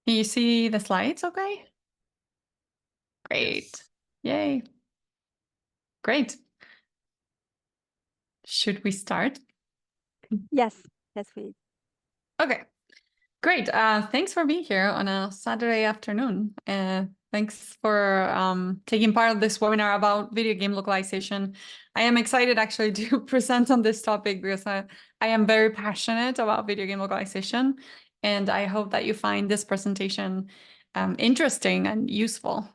Can you see the slides okay? Great. Yay. Great. Should we start? Yes, please. Okay, great. Thanks for being here on a Saturday afternoon. Thanks for taking part of this webinar about video game localization. I am excited actually to present on this topic because I am very passionate about video game localization, and I hope that you find this presentation interesting and useful.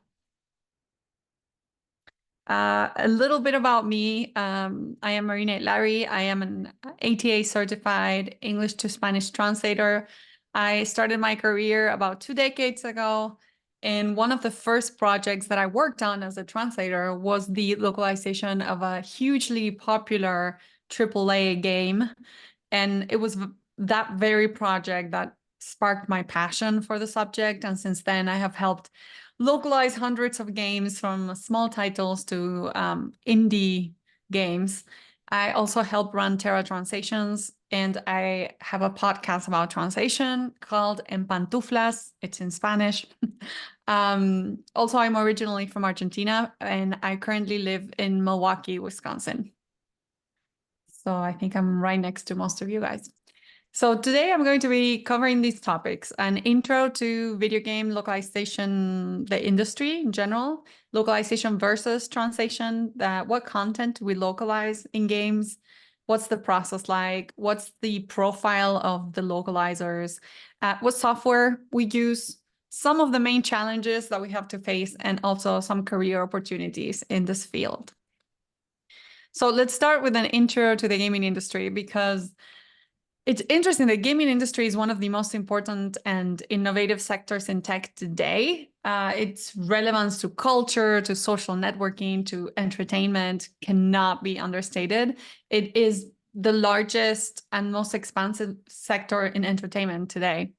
A little bit about me. I am Marina Larry. I am an ATA certified English to Spanish translator. I started my career about 2 decades ago. And one of the first projects that I worked on as a translator was the localization of a hugely popular AAA game. And it was that very project that sparked my passion for the subject. And since then, I have helped localize hundreds of games from small titles to indie games. I also help run Terra Translations, and I have a podcast about translation called En Pantuflas. It's in Spanish. Also, I'm originally from Argentina, and I currently live in Milwaukee, Wisconsin. So I think I'm right next to most of you guys. So today I'm going to be covering these topics: an intro to video game localization, the industry in general, localization versus translation, what content we localize in games, what's the process like, what's the profile of the localizers, what software we use, some of the main challenges that we have to face, and also some career opportunities in this field. So let's start with an intro to the gaming industry, because it's interesting. The gaming industry is one of the most important and innovative sectors in tech today. Its relevance to culture, to social networking, to entertainment cannot be understated. It is the largest and most expansive sector in entertainment today.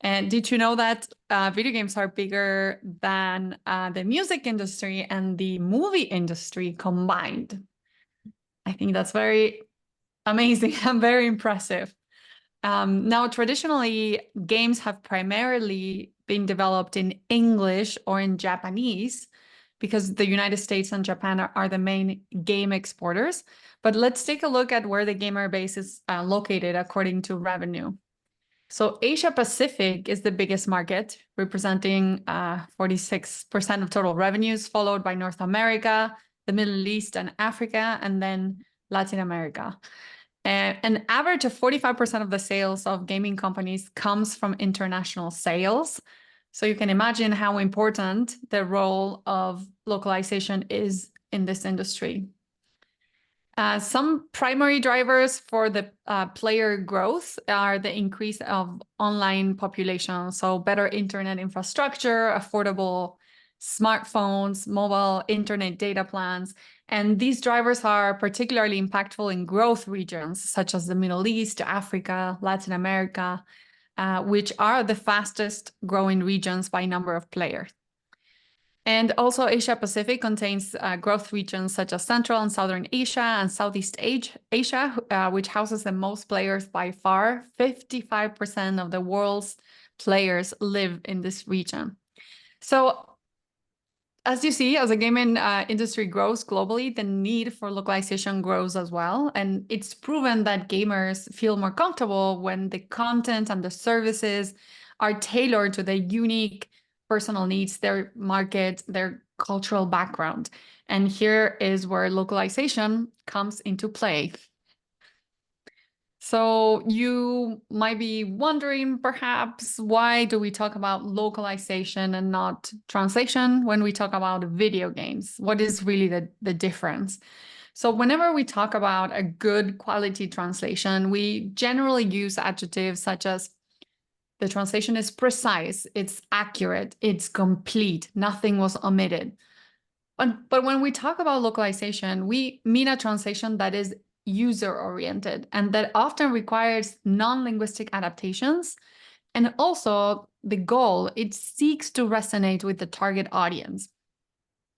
And did you know that video games are bigger than the music industry and the movie industry combined? I think that's very amazing and very impressive. Now, traditionally, games have primarily been developed in English or in Japanese because the United States and Japan are the main game exporters. But let's take a look at where the gamer base is located according to revenue. So Asia Pacific is the biggest market, representing 46% of total revenues, followed by North America, the Middle East and Africa, and then Latin America. An average of 45% of the sales of gaming companies comes from international sales. So you can imagine how important the role of localization is in this industry. Some primary drivers for the player growth are the increase of online population, so better internet infrastructure, affordable smartphones, mobile internet data plans. And these drivers are particularly impactful in growth regions such as the Middle East, Africa, Latin America, which are the fastest growing regions by number of players. And also Asia Pacific contains growth regions such as Central and Southern Asia and Southeast Asia, which houses the most players by far. 55% of the world's players live in this region. So as you see, as the gaming industry grows globally, the need for localization grows as well. And it's proven that gamers feel more comfortable when the content and the services are tailored to their unique personal needs, their market, their cultural background. And here is where localization comes into play. So you might be wondering, perhaps, why do we talk about localization and not translation when we talk about video games? What is really the difference? So whenever we talk about a good quality translation, we generally use adjectives such as the translation is precise, it's accurate, it's complete, nothing was omitted. But when we talk about localization, we mean a translation that is user-oriented and that often requires non-linguistic adaptations. And also the goal, it seeks to resonate with the target audience.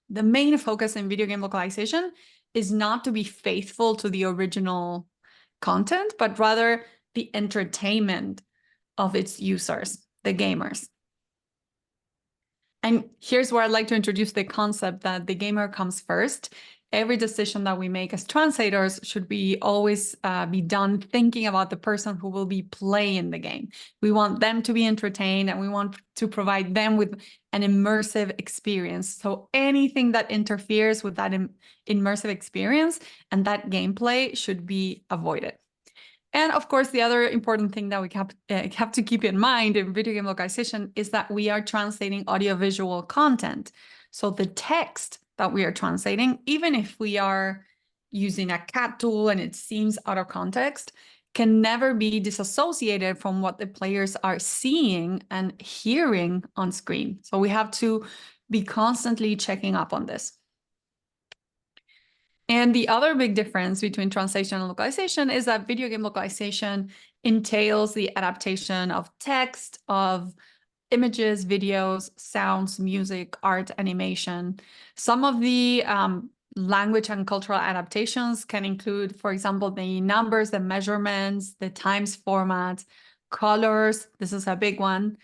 The main focus in video game localization is not to be faithful to the original content, but rather the entertainment of its users, the gamers. And here's where I'd like to introduce the concept that the gamer comes first. Every decision that we make as translators should be always be done thinking about the person who will be playing the game. We want them to be entertained, and we want to provide them with an immersive experience. So anything that interferes with that immersive experience and that gameplay should be avoided. And of course, the other important thing that we have to keep in mind in video game localization is that we are translating audiovisual content. So the text that we are translating, even if we are using a cat tool and it seems out of context, can never be disassociated from what the players are seeing and hearing on screen. So we have to be constantly checking up on this. And the other big difference between translation and localization is that video game localization entails the adaptation of text, of images, videos, sounds, music, art, animation. Some of the language and cultural adaptations can include, for example, the numbers, the measurements, the times format, colors, this is a big one,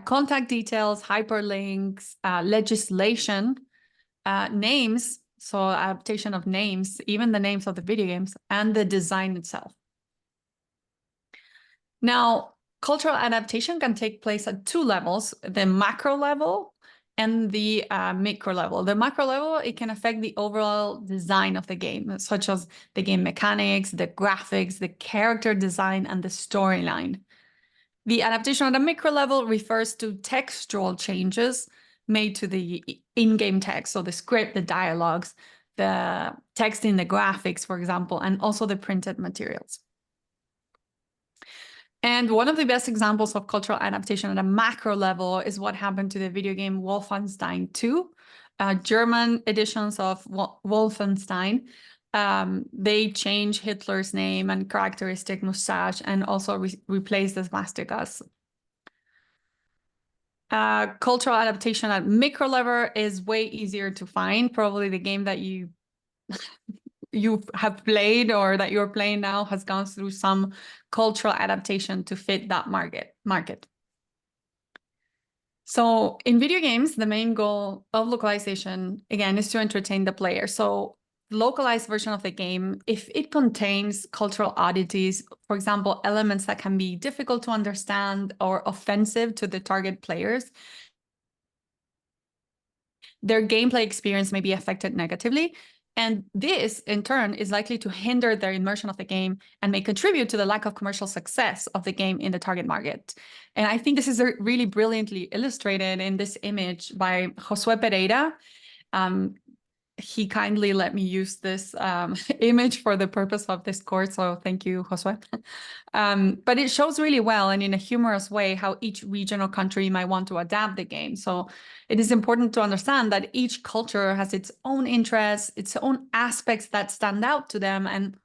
contact details, hyperlinks, legislation, names, so adaptation of names, even the names of the video games, and the design itself. Now, cultural adaptation can take place at two levels, the macro level and the micro level. The macro level, it can affect the overall design of the game, such as the game mechanics, the graphics, the character design, and the storyline. The adaptation at the micro level refers to textual changes made to the in-game text, so the script, the dialogues, the text in the graphics, for example, and also the printed materials. And one of the best examples of cultural adaptation at a macro level is what happened to the video game Wolfenstein 2. German editions of Wolfenstein, they change Hitler's name and characteristic mustache and also replace the swastikas. Cultural adaptation at micro level is way easier to find. Probably the game that you have played or that you're playing now has gone through some cultural adaptation to fit that market. So in video games, the main goal of localization, again, is to entertain the player. So localized version of the game, if it contains cultural oddities, for example, elements that can be difficult to understand or offensive to the target players, their gameplay experience may be affected negatively. And this, in turn, is likely to hinder their immersion of the game and may contribute to the lack of commercial success of the game in the target market. And I think this is really brilliantly illustrated in this image by Josué Pereira. He kindly let me use this image for the purpose of this course, so thank you, Josué. But it shows really well and in a humorous way how each region or country might want to adapt the game. So it is important to understand that each culture has its own interests, its own aspects that stand out to them, and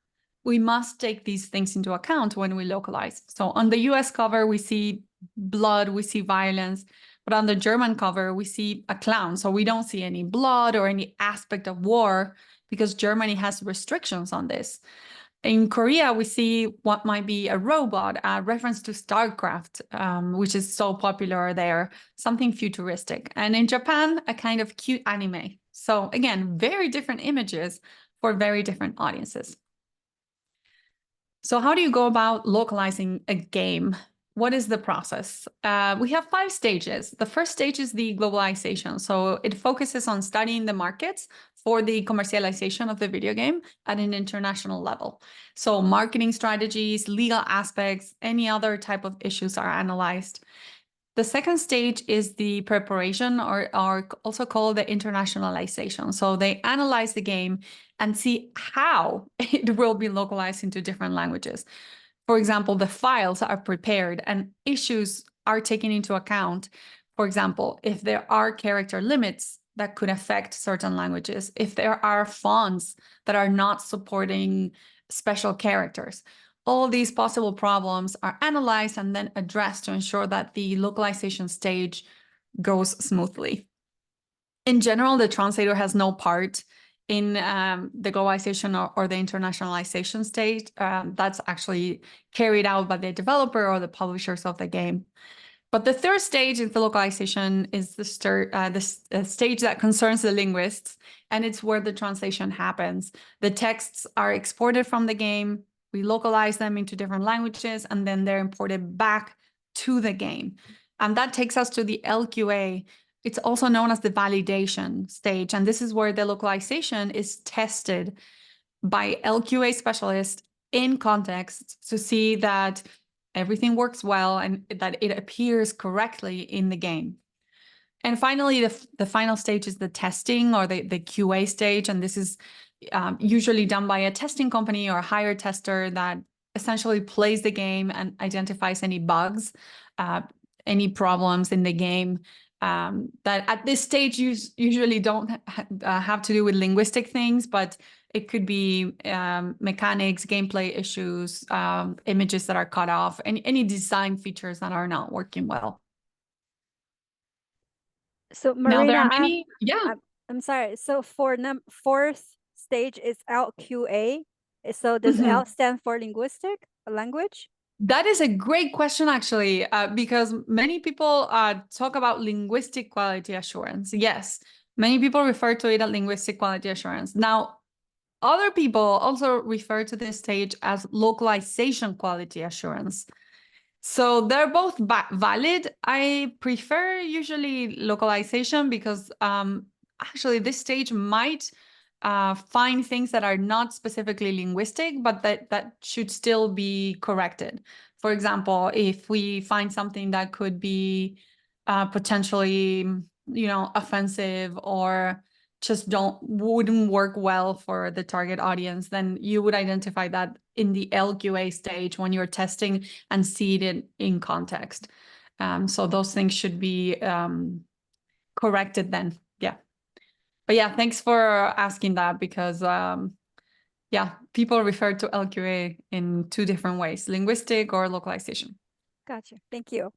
we must take these things into account when we localize. So on the US cover, we see blood, we see violence, but on the German cover, we see a clown. So we don't see any blood or any aspect of war because Germany has restrictions on this. In Korea, we see what might be a robot, a reference to StarCraft, which is so popular there, something futuristic. And in Japan, a kind of cute anime. So again, very different images for very different audiences. So how do you go about localizing a game? What is the process? We have 5 stages. The first stage is the globalization. So it focuses on studying the markets for the commercialization of the video game at an international level. So marketing strategies, legal aspects, any other type of issues are analyzed. The second stage is the preparation, or also called the internationalization. So they analyze the game and see how it will be localized into different languages. For example, the files are prepared and issues are taken into account. For example, if there are character limits that could affect certain languages, if there are fonts that are not supporting special characters, all these possible problems are analyzed and then addressed to ensure that the localization stage goes smoothly. In general, the translator has no part in the globalization or the internationalization stage. That's actually carried out by the developer or the publishers of the game. But the third stage in the localization is the stage that concerns the linguists, and it's where the translation happens. The texts are exported from the game, we localize them into different languages, and then they're imported back to the game. And that takes us to the LQA. It's also known as the validation stage, and this is where the localization is tested by LQA specialists in context to see that everything works well and that it appears correctly in the game. And finally, the final stage is the testing or the QA stage. And this is usually done by a testing company or a hired tester that essentially plays the game and identifies any bugs, any problems in the game that at this stage usually don't have to do with linguistic things, but it could be mechanics, gameplay issues, images that are cut off, any design features that are not working well. So Now there Marina, are many, yeah. I'm sorry. So for fourth stage is LQA. So does L stand for linguistic language? That is a great question, actually, because many people talk about linguistic quality assurance. Yes, many people refer to it as linguistic quality assurance. Now, other people also refer to this stage as localization quality assurance. So they're both valid. I prefer usually localization because actually this stage might find things that are not specifically linguistic, but that should still be corrected. For example, if we find something that could be potentially, offensive or just wouldn't work well for the target audience, then you would identify that in the LQA stage when you're testing and see it in context. So those things should be corrected then. Yeah. But yeah, thanks for asking that because yeah, people refer to LQA in two different ways, linguistic or localization. Gotcha. Thank you.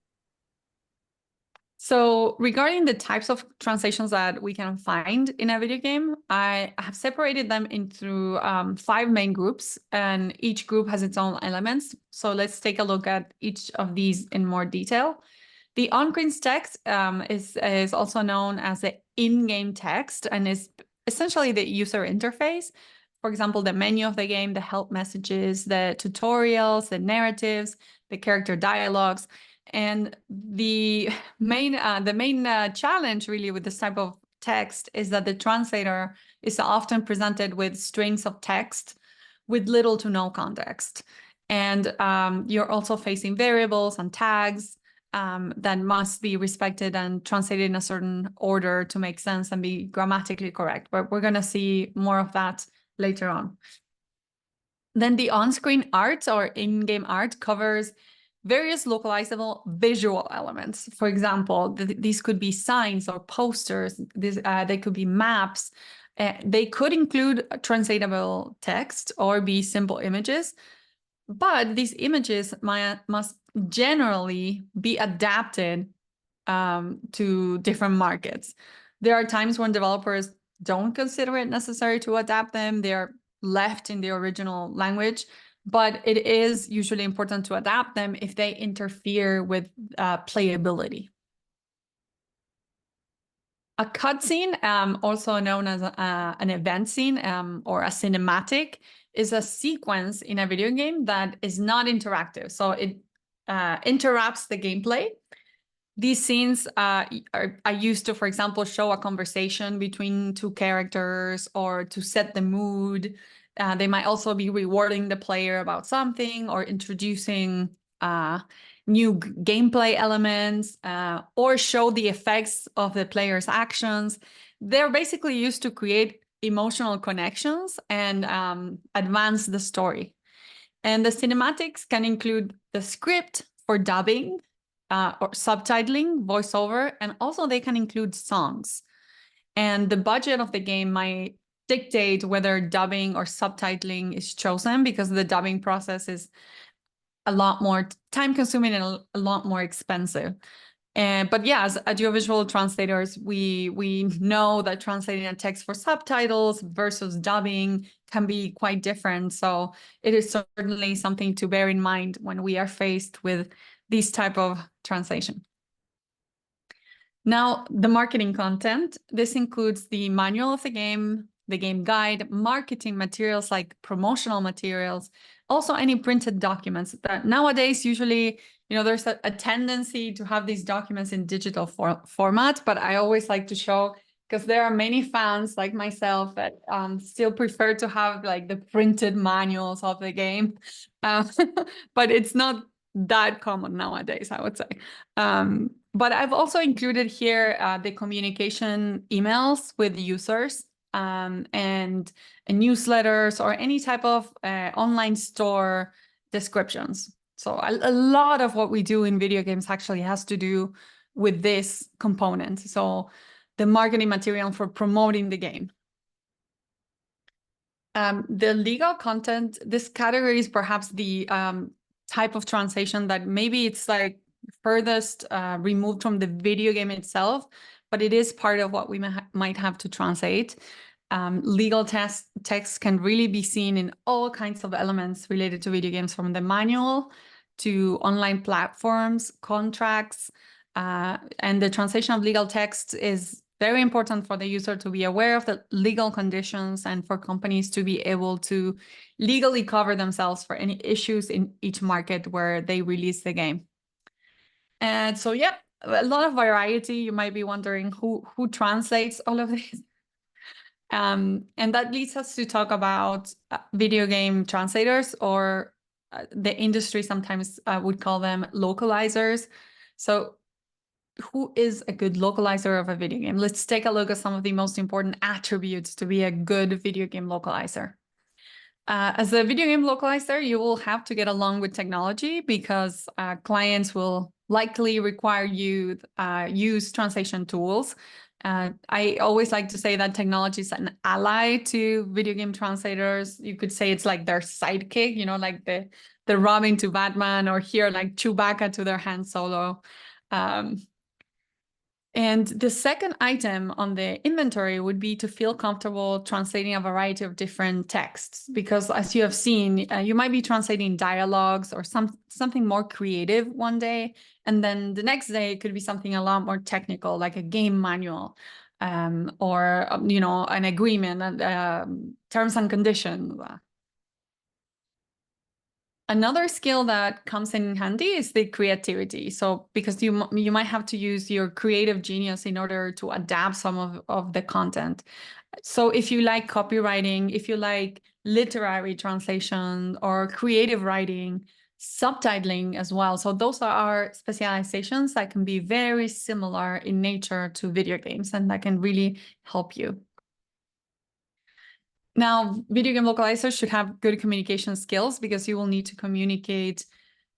So regarding the types of translations that we can find in a video game, I have separated them into 5 main groups, and each group has its own elements. So let's take a look at each of these in more detail. The on-screen text is also known as the in-game text and is essentially the user interface. For example, the menu of the game, the help messages, the tutorials, the narratives, the character dialogues. And the main challenge really with this type of text is that the translator is often presented with strings of text with little to no context. And you're also facing variables and tags that must be respected and translated in a certain order to make sense and be grammatically correct. But we're going to see more of that later on. Then the on-screen art or in-game art covers various localizable visual elements. For example, these could be signs or posters. They could be maps. They could include translatable text or be simple images. But these images must generally be adapted to different markets. There are times when developers don't consider it necessary to adapt them. They're left in the original language, but it is usually important to adapt them if they interfere with playability. A cutscene, also known as an event scene or a cinematic, is a sequence in a video game that is not interactive. So it interrupts the gameplay. These scenes are used to, for example, show a conversation between two characters or to set the mood. They might also be rewarding the player about something or introducing new gameplay elements or show the effects of the player's actions. They're basically used to create emotional connections and advance the story. And the cinematics can include the script for dubbing, or subtitling, voiceover, and also they can include songs. And the budget of the game might dictate whether dubbing or subtitling is chosen because the dubbing process is a lot more time-consuming and a lot more expensive. But yeah, as audiovisual translators, we know that translating a text for subtitles versus dubbing can be quite different. So it is certainly something to bear in mind when we are faced with this type of translation. Now, the marketing content, this includes the manual of the game guide, marketing materials like promotional materials, also any printed documents that nowadays usually, there's a tendency to have these documents in digital format, but I always like to show, because there are many fans like myself that still prefer to have like the printed manuals of the game. Uh, but it's not that common nowadays, I would say. But I've also included here the communication emails with users and newsletters or any type of online store descriptions. So a lot of what we do in video games actually has to do with this component. So the marketing material for promoting the game. The legal content, this category is perhaps the type of translation that maybe it's like furthest removed from the video game itself, but it is part of what we might have to translate. Legal text can really be seen in all kinds of elements related to video games, from the manual to online platforms, contracts, and the translation of legal text is very important for the user to be aware of the legal conditions and for companies to be able to legally cover themselves for any issues in each market where they release the game. And so, yeah, a lot of variety. You might be wondering who translates all of this. And that leads us to talk about video game translators, or the industry sometimes would call them localizers. So who is a good localizer of a video game? Let's take a look at some of the most important attributes to be a good video game localizer. As a video game localizer, you will have to get along with technology, because clients will likely require you use translation tools. I always like to say that technology is an ally to video game translators. You could say it's like their sidekick, like the Robin to Batman, or here like Chewbacca to their Han Solo. And the second item on the inventory would be to feel comfortable translating a variety of different texts, because as you have seen, you might be translating dialogues or something more creative one day, and then the next day it could be something a lot more technical, like a game manual, or an agreement, terms and conditions. Another skill that comes in handy is the creativity. So because you might have to use your creative genius in order to adapt some of the content. So if you like copywriting, if you like literary translation or creative writing, subtitling as well. So those are specializations that can be very similar in nature to video games, and that can really help you. Now, video game localizers should have good communication skills, because you will need to communicate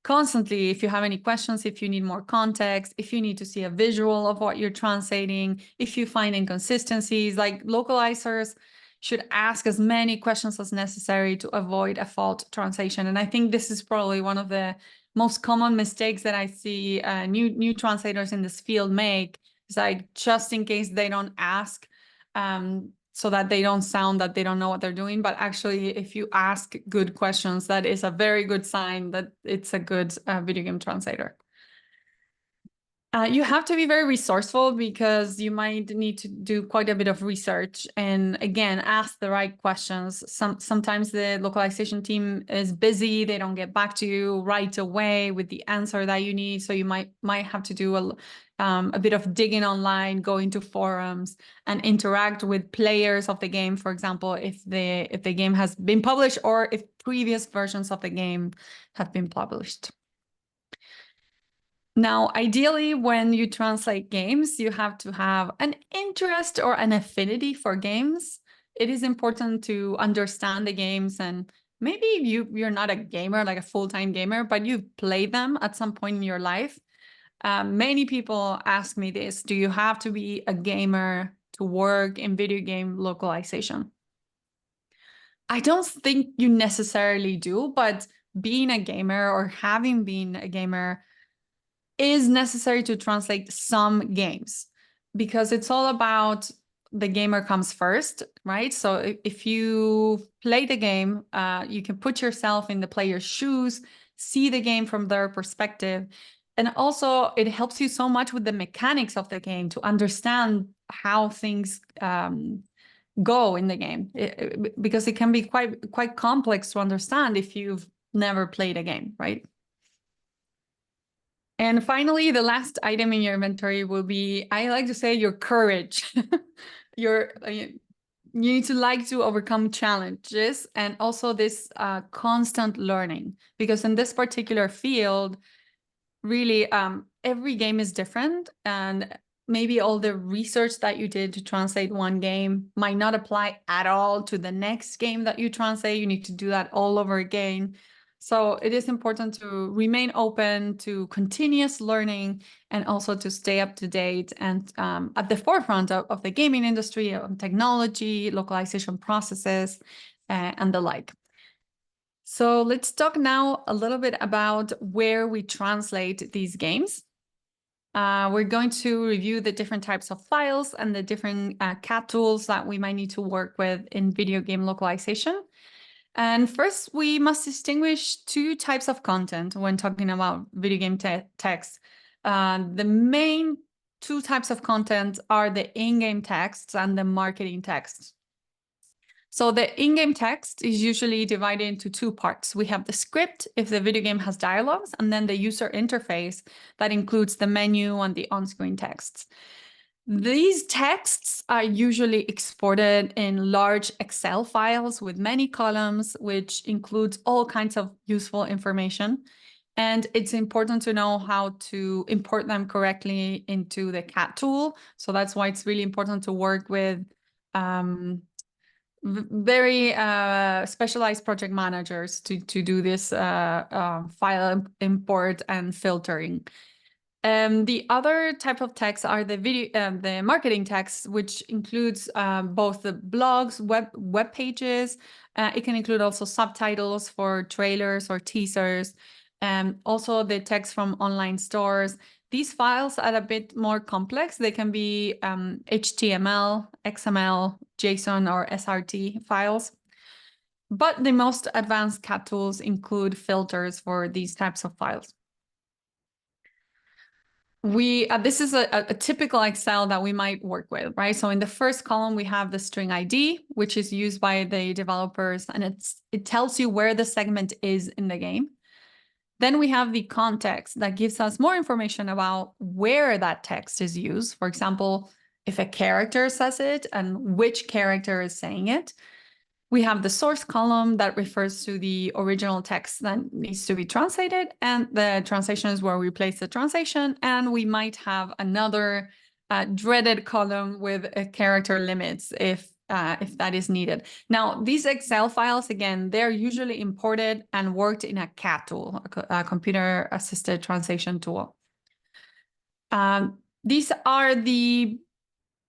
constantly if you have any questions, if you need more context, if you need to see a visual of what you're translating, if you find inconsistencies. Like, localizers should ask as many questions as necessary to avoid a fault translation. And I think this is probably one of the most common mistakes that I see new translators in this field make. It's like, just in case they don't ask, so that they don't sound that they don't know what they're doing. But actually, if you ask good questions, that is a very good sign that it's a good video game translator. You have to be very resourceful, because you might need to do quite a bit of research and, again, ask the right questions. Sometimes the localization team is busy. They don't get back to you right away with the answer that you need. So you might have to do a bit of digging online, go into forums, and interact with players of the game. For example, if the game has been published, or if previous versions of the game have been published. Now, ideally, when you translate games, you have to have an interest or an affinity for games. It is important to understand the games, and maybe you're not a gamer, like a full-time gamer, but you've played them at some point in your life. Many people ask me this: do you have to be a gamer to work in video game localization? I don't think you necessarily do, but being a gamer, or having been a gamer, is necessary to translate some games, because it's all about the gamer comes first, right? So if you play the game, you can put yourself in the player's shoes, see the game from their perspective. And also it helps you so much with the mechanics of the game to understand how things go in the game, because it can be quite complex to understand if you've never played a game, right? And finally, the last item in your inventory will be, I like to say, your courage. You need to like to overcome challenges, and also this constant learning, because in this particular field, really, every game is different, and maybe all the research that you did to translate one game might not apply at all to the next game that you translate. You need to do that all over again. So it is important to remain open to continuous learning, and also to stay up to date and at the forefront of the gaming industry, of technology, localization processes, and the like. So let's talk now a little bit about where we translate these games. We're going to review the different types of files and the different CAT tools that we might need to work with in video game localization. And first, we must distinguish two types of content when talking about video game text. The main two types of content are the in-game texts and the marketing texts. So the in-game text is usually divided into two parts. We have the script if the video game has dialogues, and then the user interface that includes the menu and the on-screen texts. These texts are usually exported in large Excel files with many columns, which includes all kinds of useful information. And it's important to know how to import them correctly into the CAT tool. So that's why it's really important to work with very specialized project managers to do this file import and filtering. The other type of text are the marketing text, which includes both the blogs, web pages. It can include also subtitles for trailers or teasers, and also the text from online stores. These files are a bit more complex. They can be HTML, XML, JSON, or SRT files. But the most advanced CAT tools include filters for these types of files. This is a typical Excel that we might work with, right? So in the first column, we have the string ID, which is used by the developers, and it tells you where the segment is in the game. Then we have the context that gives us more information about where that text is used. For example, if a character says it and which character is saying it. We have the source column that refers to the original text that needs to be translated, and the translation is where we place the translation. And we might have another dreaded column with character limits if that is needed. Now, these Excel files, again, they're usually imported and worked in a CAT tool, a computer-assisted translation tool. These are the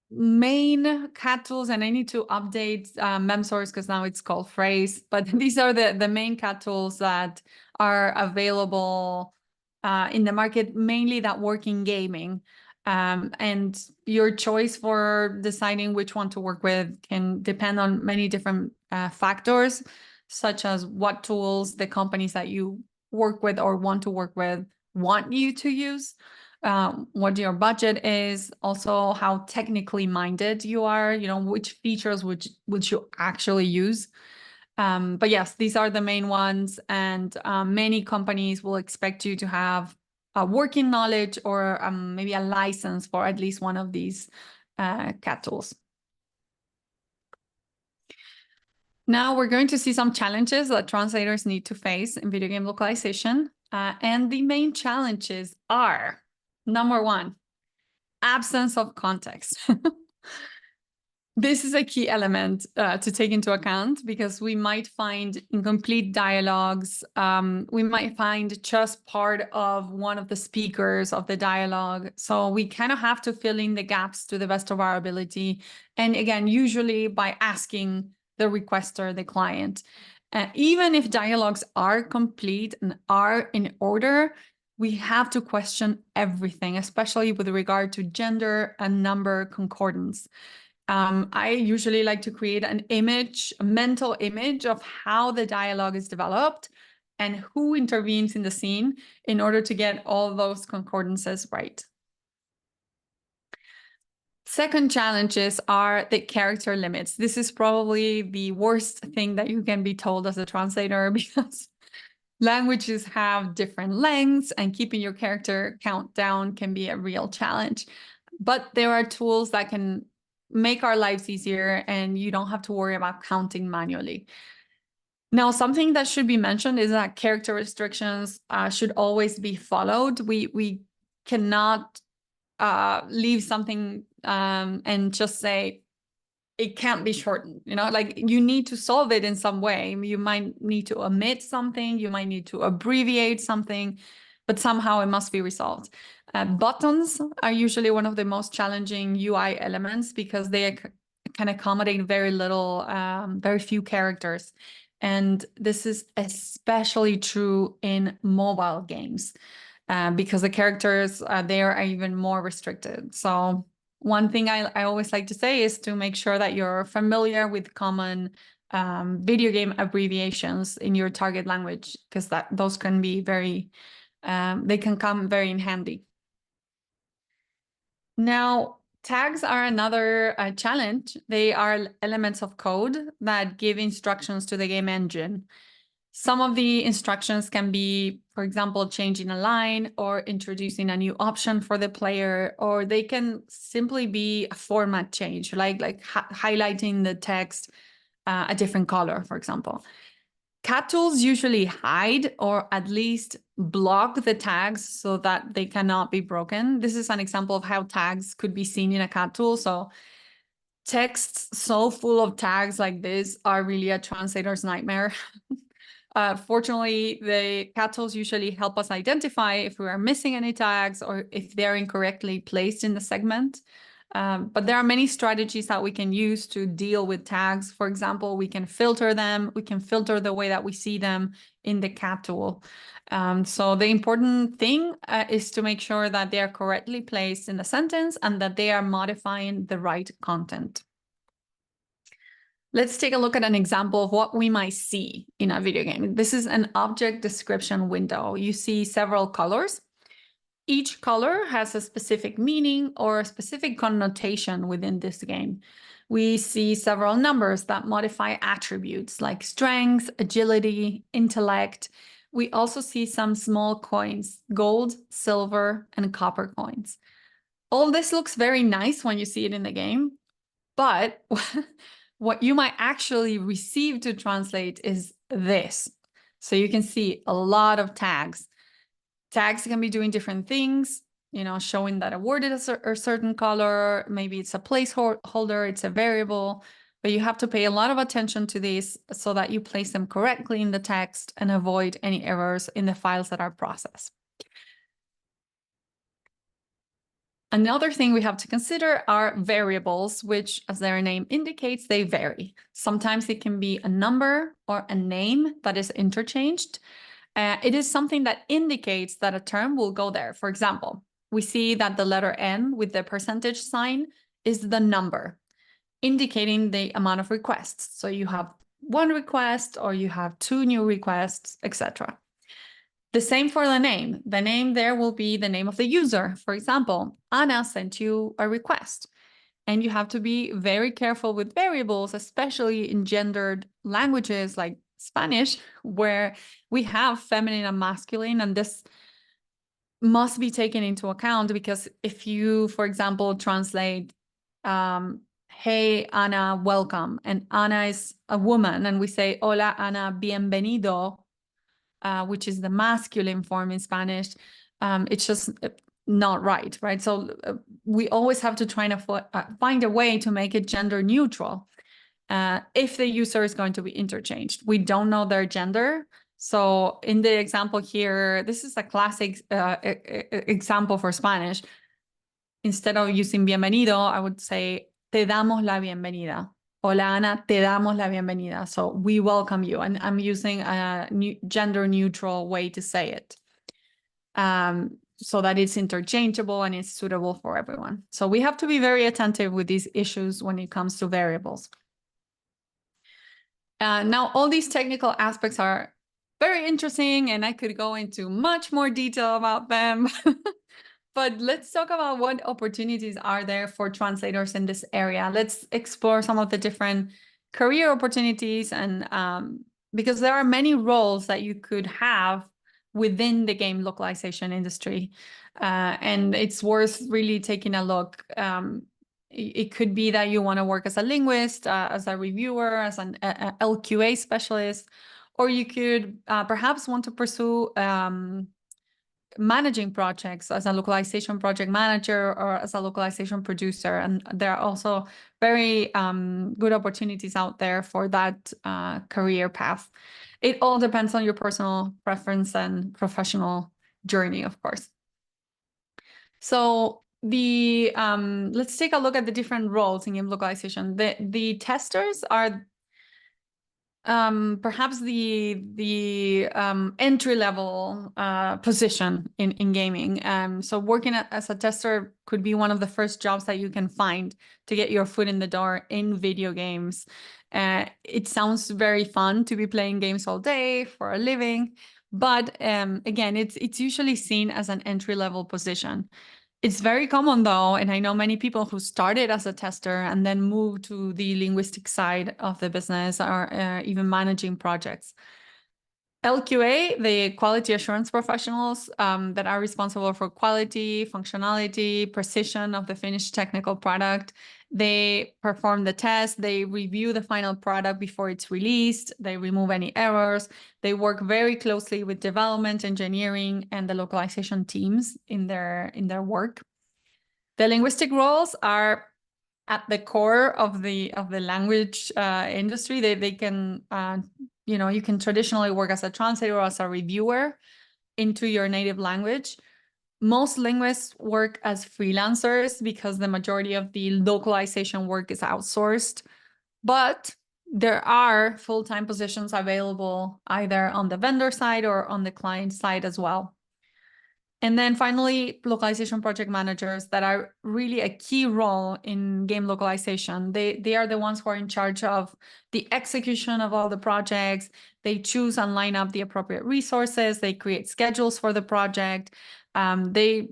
main CAT tools, and I need to update MemSource because now it's called Phrase, but these are the main CAT tools that are available in the market, mainly that work in gaming. And your choice for deciding which one to work with can depend on many different factors, such as what tools the companies that you work with or want to work with want you to use. What your budget is, also how technically minded you are, which features would you actually use. But yes, these are the main ones, and many companies will expect you to have a working knowledge or maybe a license for at least one of these CAT tools. Now we're going to see some challenges that translators need to face in video game localization. And the main challenges are: number one, absence of context. This is a key element to take into account, because we might find incomplete dialogues. We might find just part of one of the speakers of the dialogue. So we kind of have to fill in the gaps to the best of our ability. And again, usually by asking the requester, the client. Even if dialogues are complete and are in order, we have to question everything, especially with regard to gender and number concordance. I usually like to create an image, a mental image of how the dialogue is developed, and who intervenes in the scene in order to get all those concordances right. Second challenges are the character limits. This is probably the worst thing that you can be told as a translator because languages have different lengths and keeping your character count down can be a real challenge. But there are tools that can make our lives easier and you don't have to worry about counting manually. Now, something that should be mentioned is that character restrictions should always be followed. We cannot leave something and just say it can't be shortened. Like you need to solve it in some way. You might need to omit something, you might need to abbreviate something, but somehow it must be resolved. Buttons are usually one of the most challenging UI elements because they can accommodate very little, very few characters. And this is especially true in mobile games because the characters there are even more restricted. So one thing I always like to say is to make sure that you're familiar with common video game abbreviations in your target language, because those can be very, they can come very in handy. Now, tags are another challenge. They are elements of code that give instructions to the game engine. Some of the instructions can be, for example, changing a line or introducing a new option for the player, or they can simply be a format change, like highlighting the text a different color, for example. Cat tools usually hide or at least block the tags so that they cannot be broken. This is an example of how tags could be seen in a cat tool. So texts so full of tags like this are really a translator's nightmare. Fortunately, the cat tools usually help us identify if we are missing any tags or if they're incorrectly placed in the segment. But there are many strategies that we can use to deal with tags. For example, we can filter them. We can filter the way that we see them in the cat tool. So the important thing is to make sure that they are correctly placed in the sentence and that they are modifying the right content. Let's take a look at an example of what we might see in a video game. This is an object description window. You see several colors. Each color has a specific meaning or a specific connotation within this game. We see several numbers that modify attributes like strength, agility, intellect. We also see some small coins, gold, silver, and copper coins. All this looks very nice when you see it in the game, but what you might actually receive to translate is this. So you can see a lot of tags. Tags can be doing different things, showing that a word is a certain color. Maybe it's a placeholder, it's a variable, but you have to pay a lot of attention to these so that you place them correctly in the text and avoid any errors in the files that are processed. Another thing we have to consider are variables, which, as their name indicates, they vary. Sometimes it can be a number or a name that is interchanged. It is something that indicates that a term will go there. For example, we see that the letter N with the percentage sign is the number, indicating the amount of requests. So you have one request or you have two new requests, etc. The same for the name. The name there will be the name of the user. For example, Anna sent you a request. And you have to be very careful with variables, especially in gendered languages like Spanish, where we have feminine and masculine, and this must be taken into account because if you, for example, translate, hey, Ana, welcome, and Ana is a woman, and we say, hola, Ana, bienvenido, which is the masculine form in Spanish, it's just not right? So we always have to try to find a way to make it gender neutral if the user is going to be interchanged. We don't know their gender. So in the example here, this is a classic example for Spanish. Instead of using bienvenido, I would say, te damos la bienvenida. Hola, Ana, te damos la bienvenida. So we welcome you. And I'm using a gender neutral way to say it so that it's interchangeable and it's suitable for everyone. So we have to be very attentive with these issues when it comes to variables. Now, all these technical aspects are very interesting, and I could go into much more detail about them. But let's talk about what opportunities are there for translators in this area. Let's explore some of the different career opportunities, and because there are many roles that you could have within the game localization industry, and it's worth really taking a look. It could be that you want to work as a linguist, as a reviewer, as an LQA specialist, or you could perhaps want to pursue managing projects as a localization project manager or as a localization producer. And there are also very good opportunities out there for that career path. It all depends on your personal preference and professional journey, of course. So let's take a look at the different roles in game localization. The testers are perhaps the entry level position in gaming. So working as a tester could be one of the first jobs that you can find to get your foot in the door in video games. It sounds very fun to be playing games all day for a living, but again, it's usually seen as an entry level position. It's very common though, and I know many people who started as a tester and then moved to the linguistic side of the business or even managing projects. LQA, the quality assurance professionals that are responsible for quality, functionality, precision of the finished technical product. They perform the test, they review the final product before it's released, they remove any errors. They work very closely with development, engineering, and the localization teams in their work. The linguistic roles are at the core of the language industry. They can you can traditionally work as a translator or as a reviewer into your native language. Most linguists work as freelancers because the majority of the localization work is outsourced, but there are full-time positions available either on the vendor side or on the client side as well. And then finally, localization project managers that are really a key role in game localization. They are the ones who are in charge of the execution of all the projects. They choose and line up the appropriate resources. They create schedules for the project. They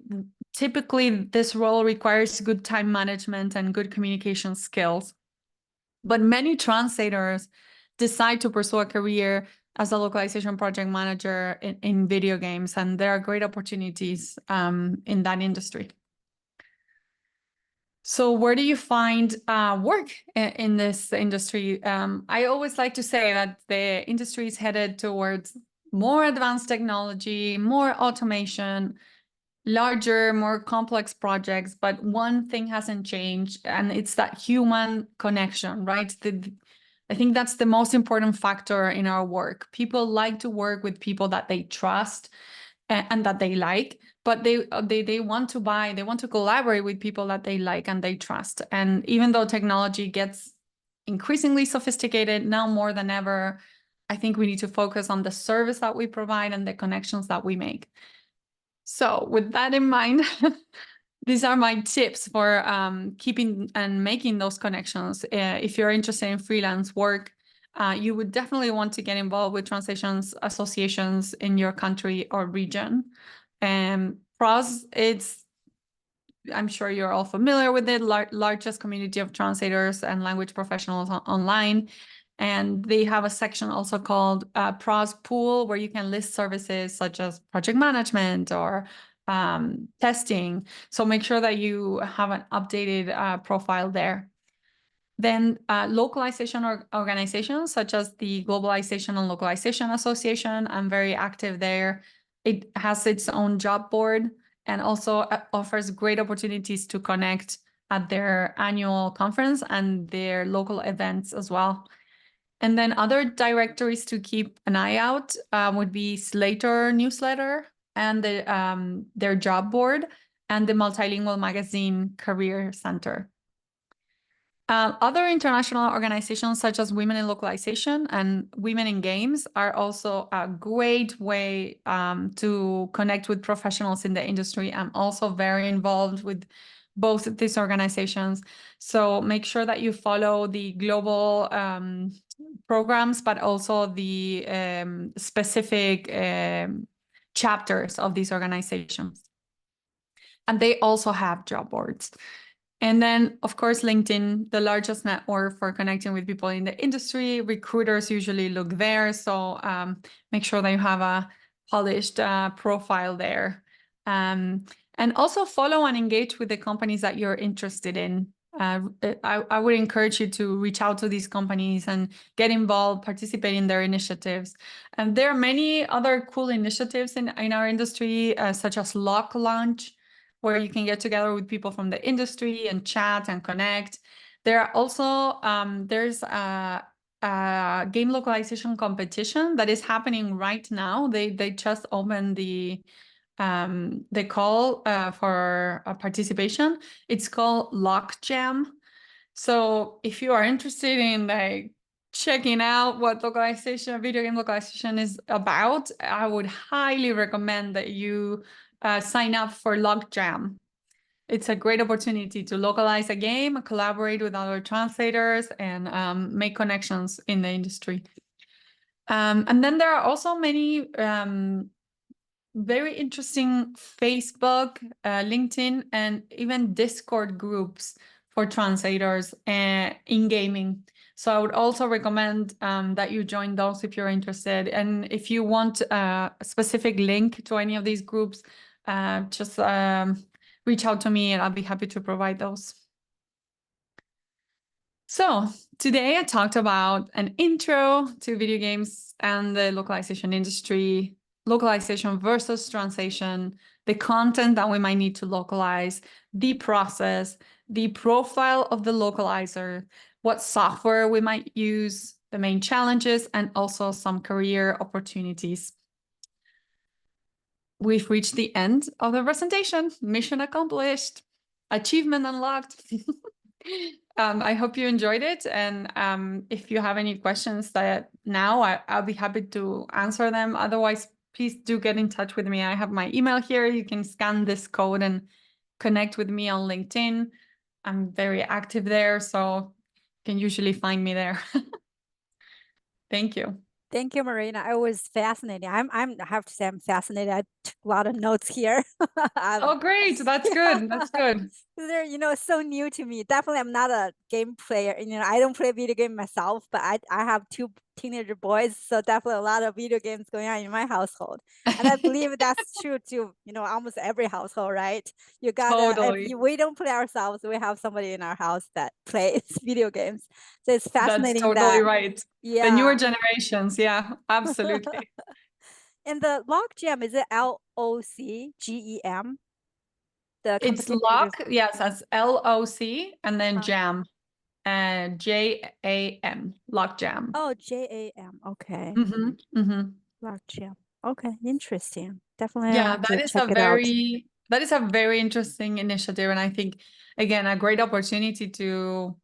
typically, this role requires good time management and good communication skills. But many translators decide to pursue a career as a localization project manager in video games, and there are great opportunities in that industry. So where do you find work in this industry? I always like to say that the industry is headed towards more advanced technology, more automation, larger, more complex projects, but one thing hasn't changed, and it's that human connection, right? I think that's the most important factor in our work. People like to work with people that they trust and that they like, but they want to collaborate with people that they like and they trust. And even though technology gets increasingly sophisticated now more than ever, I think we need to focus on the service that we provide and the connections that we make. So with that in mind, these are my tips for keeping and making those connections. If you're interested in freelance work, you would definitely want to get involved with translations associations in your country or region. PROS, I'm sure you're all familiar with it, largest community of translators and language professionals online. And they have a section also called PROS Pool, where you can list services such as project management or testing. So make sure that you have an updated profile there. Then localization organizations such as the Globalization and Localization Association, I'm very active there. It has its own job board and also offers great opportunities to connect at their annual conference and their local events as well. And then other directories to keep an eye out would be Slater newsletter and their job board and the multilingual magazine Career Center. Other international organizations such as Women in Localization and Women in Games are also a great way to connect with professionals in the industry. I'm also very involved with both of these organizations. So make sure that you follow the global programs, but also the specific chapters of these organizations. And they also have job boards. And then, of course, LinkedIn, the largest network for connecting with people in the industry. Recruiters usually look there. So make sure that you have a polished profile there. And also follow and engage with the companies that you're interested in. I would encourage you to reach out to these companies and get involved, participate in their initiatives. And there are many other cool initiatives in our industry, such as Lock Launch, where you can get together with people from the industry and chat and connect. There are also, there's a game localization competition that is happening right now. They just opened the call for participation. It's called Lock Jam. So if you are interested in like checking out what localization, video game localization is about, I would highly recommend that you sign up for Logjam. It's a great opportunity to localize a game, collaborate with other translators, and make connections in the industry. And then there are also many very interesting Facebook, LinkedIn, and even Discord groups for translators in gaming. So I would also recommend that you join those if you're interested. And if you want a specific link to any of these groups, just reach out to me and I'll be happy to provide those. So today I talked about an intro to video games and the localization industry, localization versus translation, the content that we might need to localize, the process, the profile of the localizer, what software we might use, the main challenges, and also some career opportunities. We've reached the end of the presentation. Mission accomplished. Achievement unlocked. I hope you enjoyed it. And if you have any questions that now, I'll be happy to answer them. Otherwise, please do get in touch with me. I have my email here. You can scan this code and connect with me on LinkedIn. I'm very active there, so you can usually find me there. Thank you. Thank you, Marina. It was fascinating. I have to say I'm fascinated. I took a lot of notes here. Oh, great. That's good. That's good. They're, so new to me. Definitely, I'm not a game player. I don't play video game myself, but I have two teenager boys, so definitely a lot of video games going on in my household. And I believe that's true to, almost every household, right? You gotta, Totally. we don't play ourselves, we have somebody in our house that plays video games. So it's That's fascinating totally that, right. The newer yeah. generations. Yeah, absolutely. And the Logjam, is it LOCGEM? The It's competition you lock, just, yes, that's LOC and then jam, JAM, lock jam. oh, JAM. Okay. Mm-hmm, mm-hmm. Logjam. Okay, interesting. Definitely I Yeah, have to check it out. that is a very interesting initiative, and I think again a great opportunity to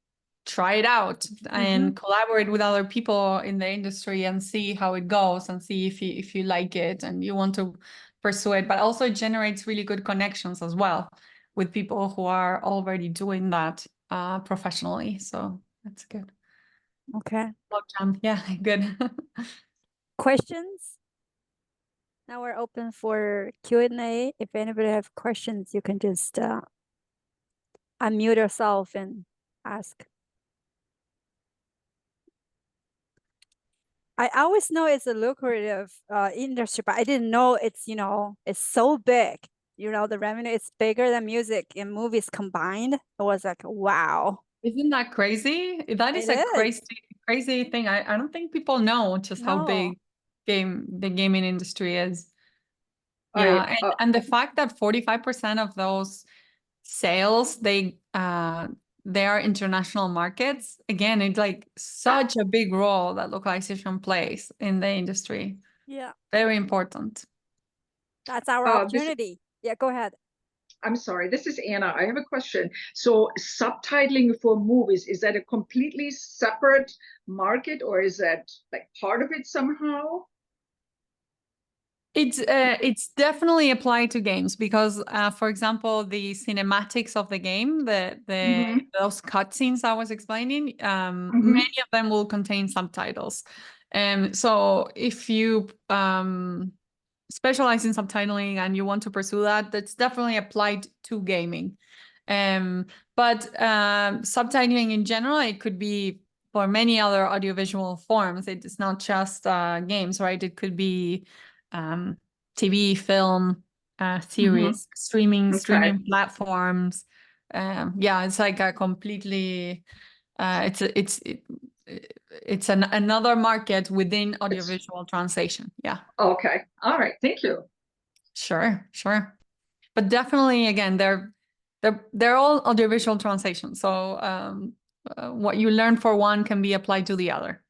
try it out Mm-hmm. and collaborate with other people in the industry and see how it goes and see if you like it and you want to pursue it. But also it generates really good connections as well with people who are already doing that professionally. So that's good. Okay. Logjam, yeah, good. Questions? Now we're open for Q&A. If anybody have questions, you can just unmute yourself and ask. I always know it's a lucrative industry, but I didn't know it's so big. The revenue is bigger than music and movies combined. It was like, wow. Isn't that crazy? That is It a is. crazy thing. I don't think people know just how No. big the gaming industry is. I Yeah, and the fact that 45% of those sales they are international markets, again, it's like such a big role that localization plays in the industry. Yeah. Very important. That's our this opportunity. Yeah, go ahead. I'm sorry, this is Anna. I have a question. So subtitling for movies, is that a completely separate market or is that like part of it somehow? It's definitely applied to games because, for example, the cinematics of the game, Mm-hmm. those cutscenes I was explaining, Mm-hmm. many of them will contain subtitles. So if you specialize in subtitling and you want to pursue that, that's definitely applied to gaming. But subtitling in general, it could be for many other audiovisual forms. It's not just games, right? It could be TV, film, Mm-hmm. series, streaming Okay. platforms. Yeah, it's like a completely it's another market within It's audiovisual translation. Yeah, okay. All right. Thank you. sure. But definitely, again, they're all audiovisual translation. So what you learn for one can be applied to the other.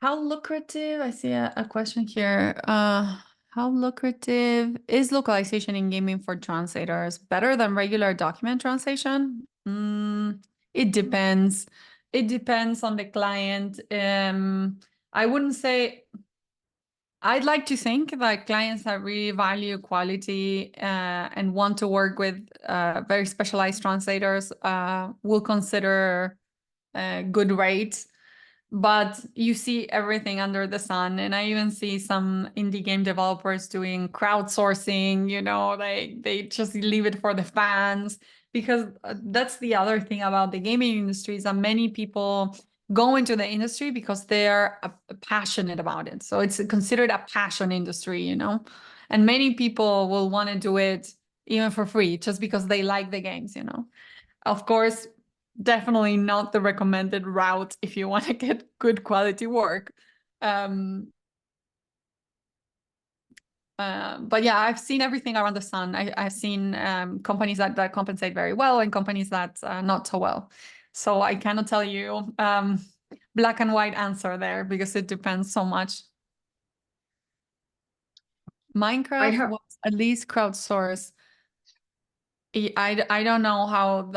How lucrative? I see a question here. How lucrative is localization in gaming for translators? Better than regular document translation? It depends. It depends on the client. I wouldn't say. I'd like to think that clients that really value quality and want to work with very specialized translators will consider good rates. But you see everything under the sun, and I even see some indie game developers doing crowdsourcing. They just leave it for the fans, because that's the other thing about the gaming industry, is that many people go into the industry because they're passionate about it. So it's considered a passion industry, and many people will want to do it even for free just because they like the games. Of course, definitely not the recommended route if you want to get good quality work. But yeah, I've seen everything around the sun. I've seen companies that compensate very well and companies that not so well. So I cannot tell you black and white answer there, because it depends so much. I Minecraft have was at least crowdsourced. I don't know how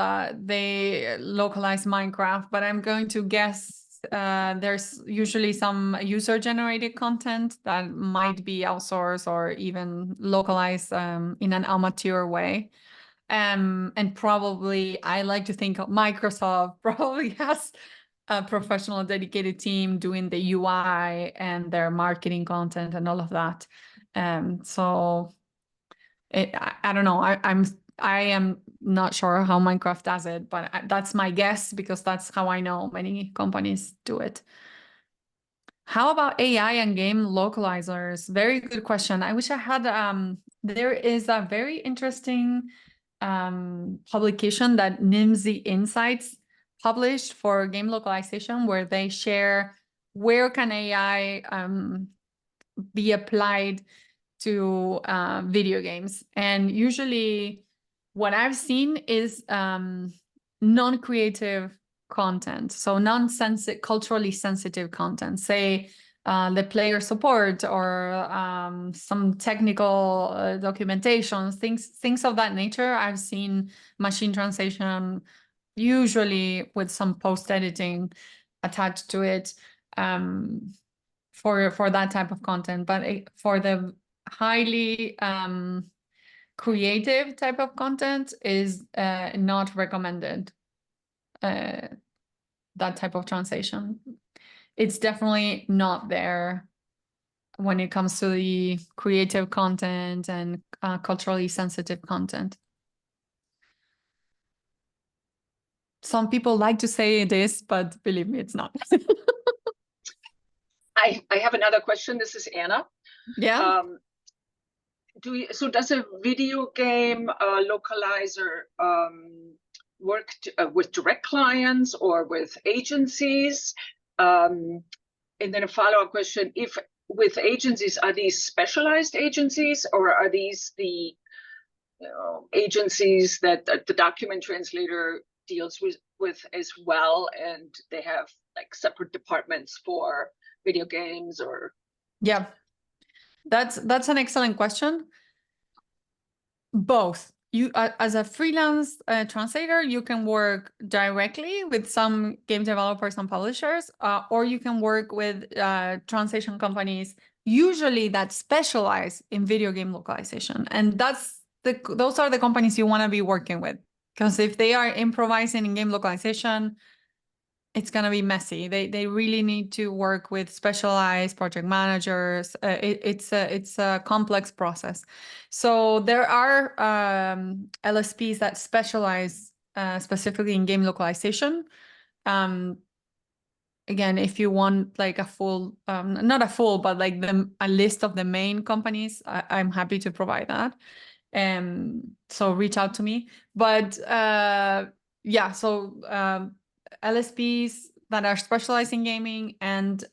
they localize Minecraft, but I'm going to guess there's usually some user-generated content that might be outsourced or even localized in an amateur way. And probably, I like to think Microsoft probably has a professional dedicated team doing the UI and their marketing content and all of that. So I don't know. I am not sure how Minecraft does it, but that's my guess, because that's how I know many companies do it. How about AI and game localizers? Very good question. I wish I had there is a very interesting publication that Nimsy Insights published for game localization, where they share where can AI be applied to video games. And usually what I've seen is non-creative content, so culturally sensitive content, say the player support or some technical documentation, things of that nature. I've seen machine translation, usually with some post-editing attached to it, for that type of content. But for the highly creative type of content is not recommended, that type of translation. It's definitely not there when it comes to the creative content and culturally sensitive content. Some people like to say it is, but believe me, it's not. I have another question. This is Anna. Yeah. Does a video game localizer work with direct clients or with agencies? And then a follow-up question: if with agencies, are these specialized agencies, or are these the agencies that the document translator deals with as well, and they have like separate departments for video games? Or Yeah, that's an excellent question. Both. you as a freelance translator, you can work directly with some game developers and publishers, or you can work with translation companies, usually that specialize in video game localization. And those are the companies you want to be working with, because if they are improvising in game localization, it's going to be messy. They really need to work with specialized project managers. It's a complex process. So there are LSPs that specialize specifically in game localization. Again, if you want like a full, not a full, but like a list of the main companies, I'm happy to provide that. So reach out to me. But yeah, so LSPs that are specialized in gaming, and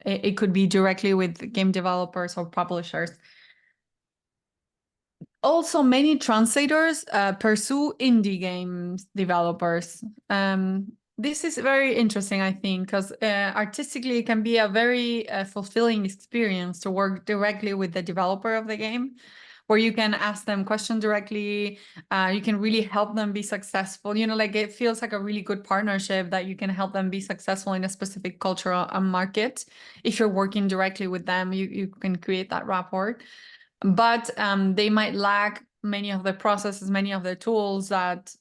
it could be directly with game developers or publishers. Also, many translators pursue indie games developers. This is very interesting, I think, because artistically it can be a very fulfilling experience to work directly with the developer of the game, where you can ask them questions directly. You can really help them be successful. You know, like it feels like a really good partnership that you can help them be successful in a specific cultural market. If you're working directly with them, you can create that rapport. But they might lack many of the processes, many of the tools that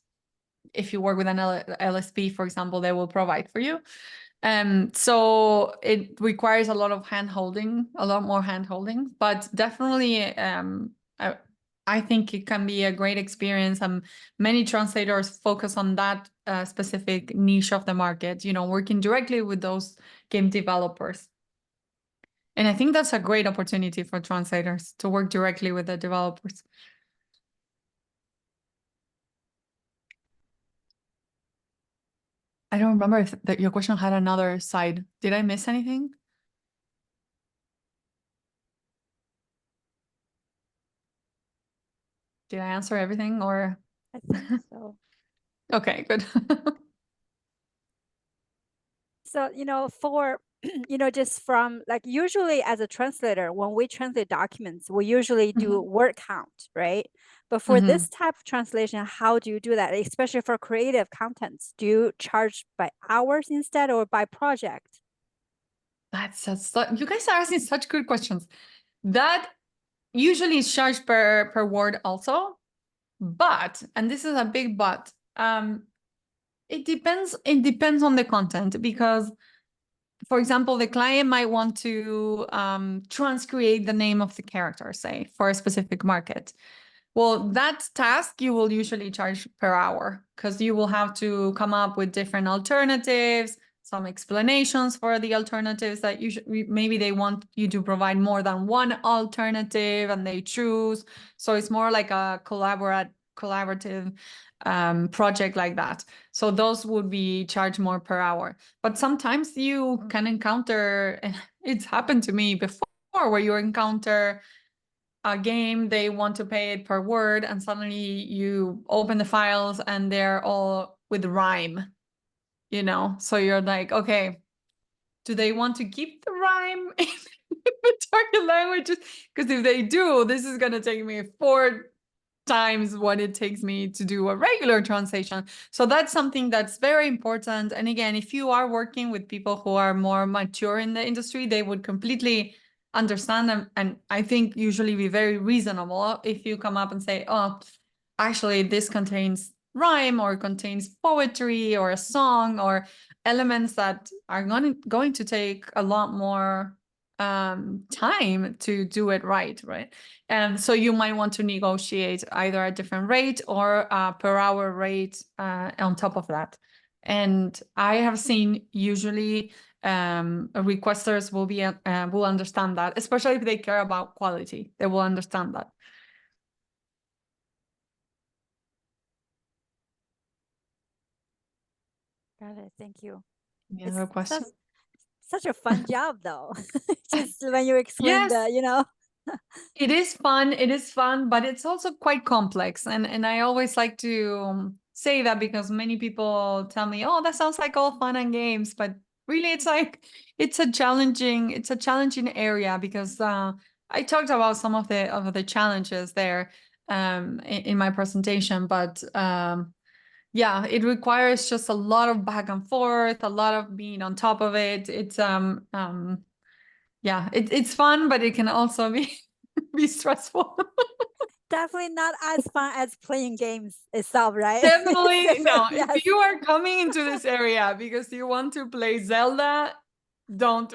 if you work with an LSP, for example, they will provide for you. So it requires a lot of hand-holding, a lot more hand-holding, but definitely I think it can be a great experience. Many translators focus on that specific niche of the market, you know, working directly with those game developers. And I think that's a great opportunity for translators to work directly with the developers. I don't remember if your question had another side. Did I miss anything? Did I answer everything or? I think so. Okay, good. So, for, just from like usually as a translator, when we translate documents, we usually do word count, right? But for this type of translation, how do you do that? Especially for creative contents, do you charge by hours instead or by project? You guys are asking such good questions. That usually is charged per word also, but, and this is a big but, it depends on the content, because for example, the client might want to transcreate the name of the character, say, for a specific market. Well, that task you will usually charge per hour, because you will have to come up with different alternatives, some explanations for the alternatives that maybe they want you to provide more than one alternative and they choose. So it's more like a collaborative project like that. So those would be charged more per hour. But sometimes you can encounter, and it's happened to me before, where you encounter a game, they want to pay it per word, and suddenly you open the files and they're all with rhyme, you know? So you're like, okay, do they want to keep the rhyme in the target languages? Because if they do, this is going to take me 4 times what it takes me to do a regular translation. So that's something that's very important. And again, if you are working with people who are more mature in the industry, they would completely understand them. And I think usually be very reasonable if you come up and say, oh, actually this contains rhyme or contains poetry or a song or elements that are going to take a lot more time to do it right. And so you might want to negotiate either a different rate or a per hour rate on top of that. And I have seen usually requesters will understand that, especially if they care about quality. They will understand that. Got it. Thank you. Any It's other question? such a fun job though. Just when you explain Yes. It is fun, but it's also quite complex. And I always like to say that, because many people tell me, oh, that sounds like all fun and games, but really it's a challenging area, because I talked about some of the challenges there. in my presentation, but yeah, it requires just a lot of back and forth, a lot of being on top of it. It's yeah, it's fun, but it can also be be stressful. Definitely not as fun as playing games itself, right? Definitely no. Yes. If you are coming into this area because you want to play Zelda, don't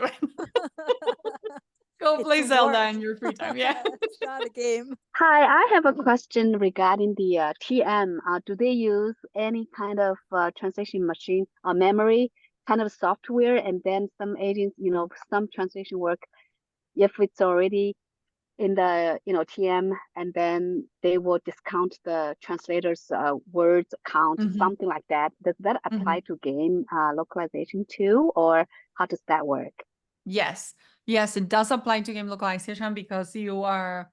go It's play Zelda work. in your free time. Yeah. It's not a game. Hi, I have a question regarding the TM. Do they use any kind of translation machine or memory kind of software? And then some agents, some translation work, if it's already in the, TM, and then they will discount the translator's words count, Mhm, something like that. Does that apply mhm. to game localization too, or how does that work? Yes. Yes, it does apply to game localization because you are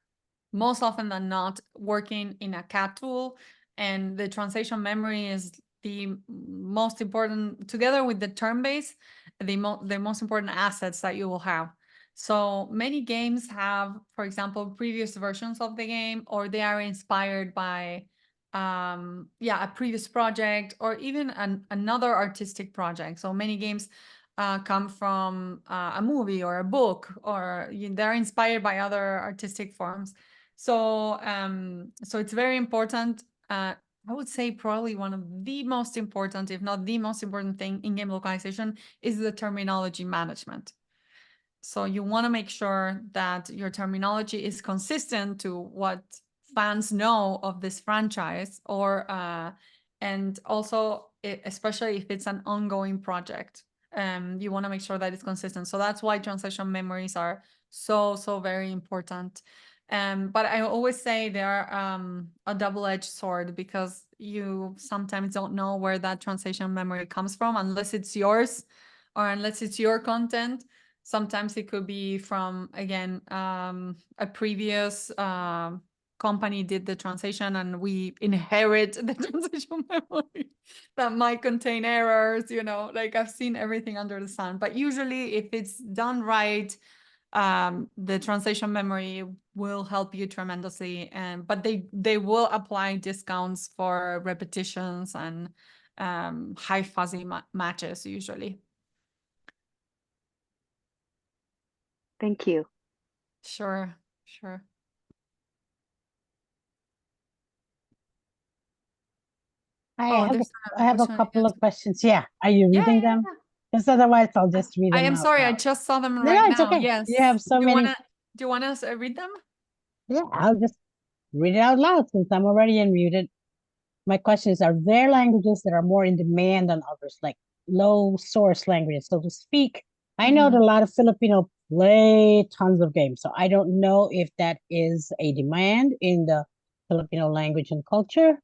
most often than not working in a CAT tool, and the translation memory is the most important, together with the term base, the most important assets that you will have. So many games have, for example, previous versions of the game, or they are inspired by yeah, a previous project, or even another artistic project. So many games come from a movie or a book, or they're inspired by other artistic forms. So so it's very important. I would say probably one of the most important, if not the most important thing in game localization is the terminology management. So you want to make sure that your terminology is consistent to what fans know of this franchise, or and also especially if it's an ongoing project, you want to make sure that it's consistent. So that's why translation memories are so very important. But I always say they're a double-edged sword, because you sometimes don't know where that translation memory comes from unless it's yours, or unless it's your content. Sometimes it could be from, again, a previous company did the translation, and we inherit the translation memory that might contain errors, like I've seen everything under the sun. But usually if it's done right, the translation memory will help you tremendously. But they will apply discounts for repetitions and high fuzzy matches usually. Thank you. Sure, sure. I Oh, have there's I another have a question. couple of questions. Yeah. Are you Yeah, reading yeah, them? yeah. Because otherwise I'll just read I them am out sorry, I loud. just saw them No, right it's now. okay. Yes. You have so many. Do you want us to read them? Yeah, I'll just read it out loud since I'm already unmuted. My questions are there languages that are more in demand than others, like low source languages, so to speak? I know that a lot of Filipino play tons of games, so I don't know if that is a demand in the Filipino language and culture,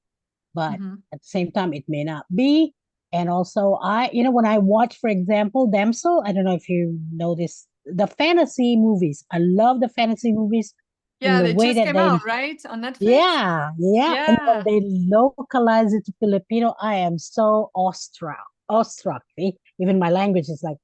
but Mhm. at the same time, it may not be. And also, when I watch, for example, Damsel, I don't know if you know this, the fantasy movies. I love the fantasy movies and Yeah, the they way just that came they, out, right? On Netflix? yeah. And when Yeah. they localize it to Filipino, I am so awestruck. See? Even my language is like,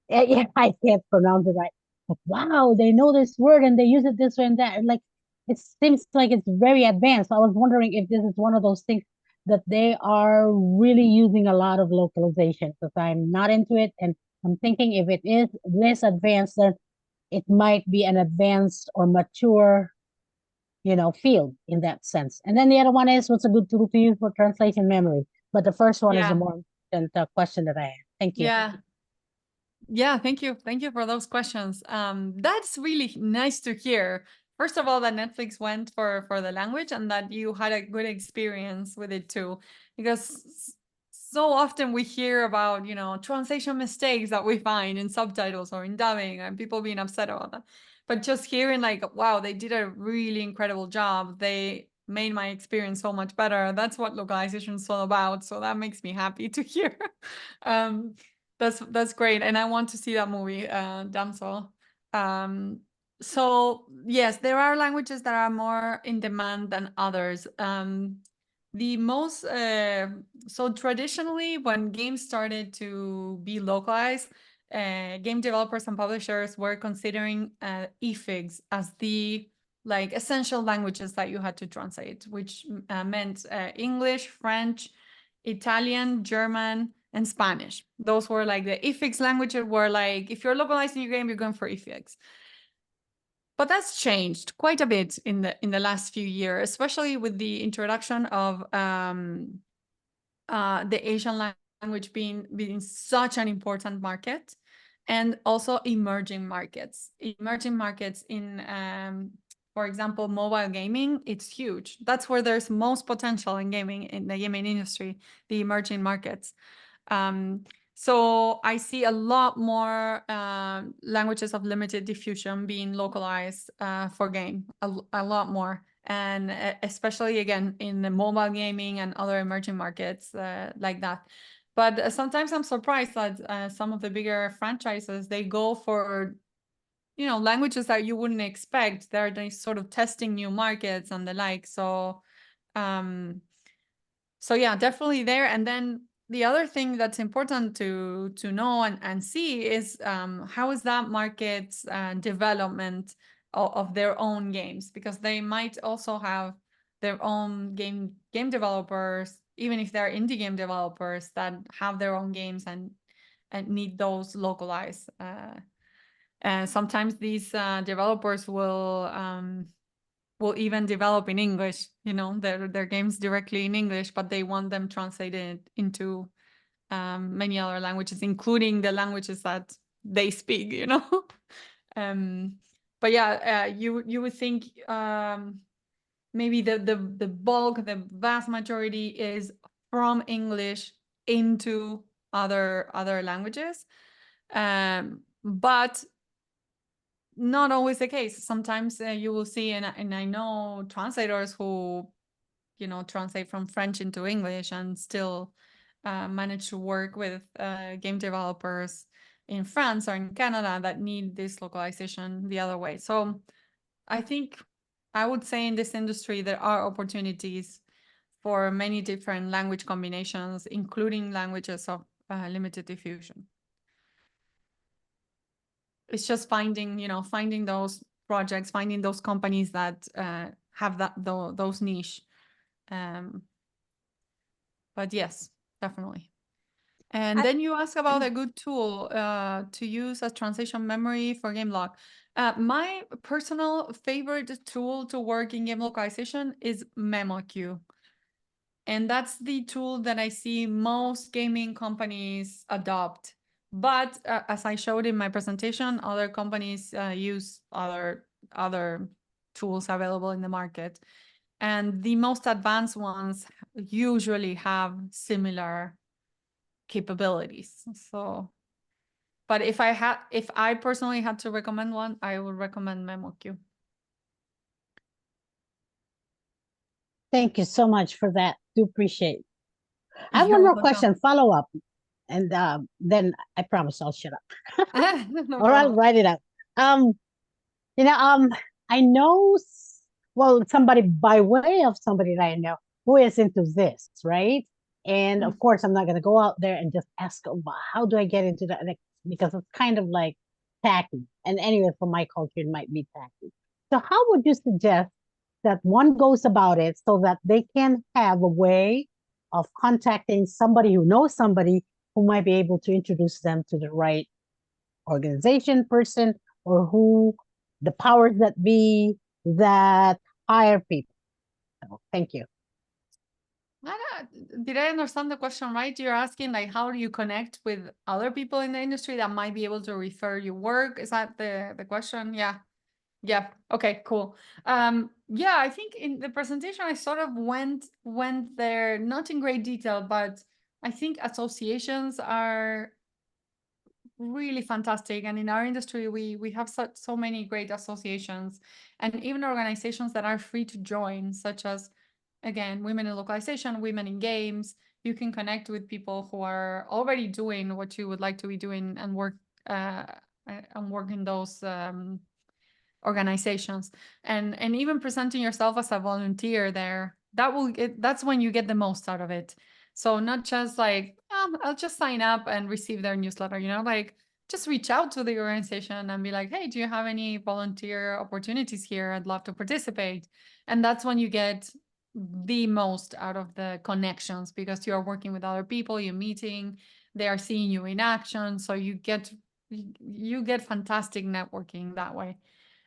yeah, I can't pronounce it right. Like, wow, they know this word and they use it this way and that. Like, it seems like it's very advanced. I was wondering if this is one of those things that they are really using a lot of localization, because I'm not into it. And I'm thinking if it is this advanced, then it might be an advanced or mature, field in that sense. And then the other one is, what's a good tool to use for translation memory? But the first one is the Yeah. more important question that I have. Thank you. Yeah. Yeah, thank you. Thank you for those questions. That's really nice to hear. First of all, that Netflix went for the language, and that you had a good experience with it too, because so often we hear about, translation mistakes that we find in subtitles or in dubbing, and people being upset about that. But just hearing like, wow, they did a really incredible job. They made my experience so much better. That's what localization is all about. So that makes me happy to hear. um, that's great, and I want to see that movie, Damsel. So yes, there are languages that are more in demand than others. The most so traditionally, when games started to be localized, game developers and publishers were considering eFigs as the like essential languages that you had to translate, which meant English, French, Italian, German, and Spanish. Those were like the IFIX languages. Were like, if you're localizing your game, you're going for IFIX. But that's changed quite a bit in the last few years, especially with the introduction of the Asian language being such an important market, and also emerging markets. Emerging markets in, for example, mobile gaming, it's huge. That's where there's most potential in gaming, in the gaming industry, the emerging markets. So I see a lot more languages of limited diffusion being localized for game, a lot more. And especially, again, in the mobile gaming and other emerging markets like that. But sometimes I'm surprised that some of the bigger franchises, they go for, you know, languages that you wouldn't expect. They're sort of testing new markets and the like. So yeah, definitely there. And then the other thing that's important to know and see is how is that market's development of their own games, because they might also have their own game developers, even if they're indie game developers that have their own games and need those localized. And sometimes these developers will even develop in English, you know, their games directly in English, but they want them translated into many other languages, including the languages that they speak, you know. But yeah, you would think maybe the bulk, the vast majority is from English into other languages, but not always the case. Sometimes you will see, and I know translators who, you know, translate from French into English and still manage to work with game developers in France or in Canada that need this localization the other way. So I think I would say in this industry there are opportunities for many different language combinations, including languages of limited diffusion. It's just finding those projects, finding those companies that have those niche. But yes, definitely. And then you ask about a good tool to use as translation memory for game log. My personal favorite tool to work in game localization is MemoQ. And that's the tool that I see most gaming companies adopt. But as I showed in my presentation, other companies use other tools available in the market. And the most advanced ones usually have similar capabilities. So, but if I personally had to recommend one, I would recommend MemoQ. Thank you so much for that. Do appreciate. I have You're one more welcome. question, follow up, and then I promise I'll shut up. No Or I'll problem. write it out. I know, well, somebody by way of somebody that I know who is into this, right? And of course, I'm not going to go out there and just ask, how do I get into that? Because it's kind of like tacky. And anyway, for my culture, it might be tacky. So how would you suggest that one goes about it so that they can have a way of contacting somebody who knows somebody who might be able to introduce them to the right organization, person, or who the powers that be that hire people? So, thank you. Did I understand the question right? You're asking, like, how do you connect with other people in the industry that might be able to refer your work? Is that the question? Yeah. Yeah. Okay, cool. Yeah, I think in the presentation I sort of went there, not in great detail, but I think associations are really fantastic. And in our industry, we have so many great associations and even organizations that are free to join, such as, again, Women in Localization, Women in Games. You can connect with people who are already doing what you would like to be doing and work in those organizations, and even presenting yourself as a volunteer there. That's when you get the most out of it. So not just like, I'll just sign up and receive their newsletter, like just reach out to the organization and be like, hey, do you have any volunteer opportunities here? I'd love to participate. And that's when you get the most out of the connections, because you're working with other people, you're meeting, they are seeing you in action. So you get fantastic networking that way.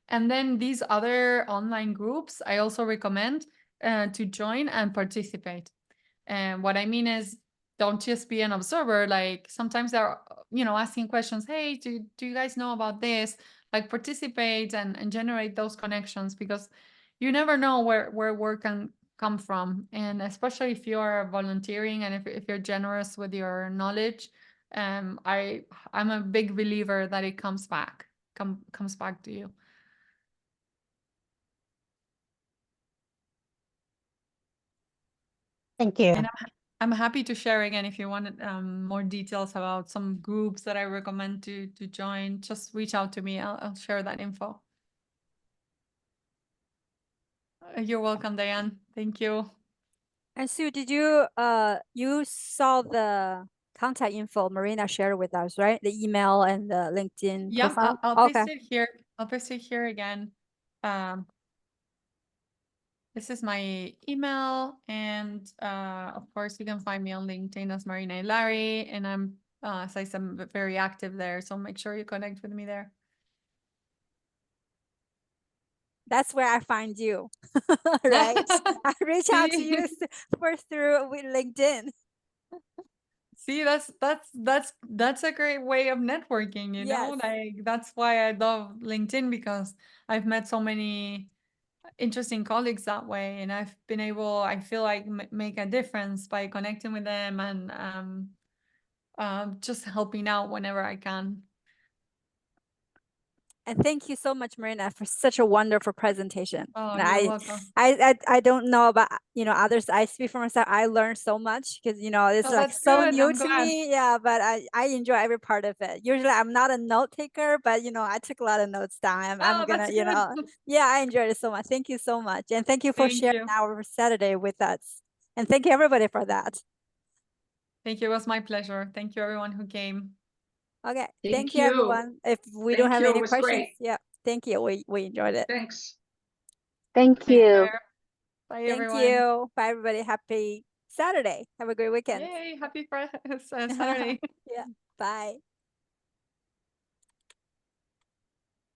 And then these other online groups, I also recommend to join and participate. And what I mean is, don't just be an observer. Like sometimes they're, asking questions. Hey, do you guys know about this? Like participate and generate those connections, because you never know where work can come from. And especially if you're volunteering and if you're generous with your knowledge, I'm a big believer that it comes back to you. Thank you. And I'm happy to share again if you want more details about some groups that I recommend to join. Just reach out to me. I'll share that info. You're welcome, Diane. Thank you. And Sue, did you you saw the contact info Marina shared with us, right? The email and the LinkedIn Yeah, profile. I'll Okay. paste it here. I'll paste it here again. This is my email, and of course you can find me on LinkedIn as Marina Larry, and I'm as I said, I'm very active there, so make sure you connect with me there. That's where I find you, right? I reach out to you first through with LinkedIn. See, that's a great way of networking, you know? Yes. Like that's why I love LinkedIn, because I've met so many interesting colleagues that way, and I've been able, I feel like, make a difference by connecting with them and just helping out whenever I can. And thank you so much, Marina, for such a wonderful presentation. Oh, And you're welcome. I don't know about others. I speak for myself. I learned so much because it's Oh, like that's so good. new I'm to glad. me. Yeah, but I enjoy every part of it. Usually I'm not a note taker, but I took a lot of notes down. I'm Oh, gonna that's good. yeah, I enjoyed it so much. Thank you so much, and thank you for Thank sharing you. our Saturday with us. And thank you everybody for that. Thank you. It was my pleasure. Thank you, everyone who came. Okay, Thank thank you you. everyone. If we don't Thank have you. It any was questions, great. yeah, thank you. We enjoyed it. Thanks. Thank Take you. care. Bye, Thank everyone. you. Bye, everybody. Happy Saturday. Have a great weekend. Yay. Happy Saturday. Yeah. Bye.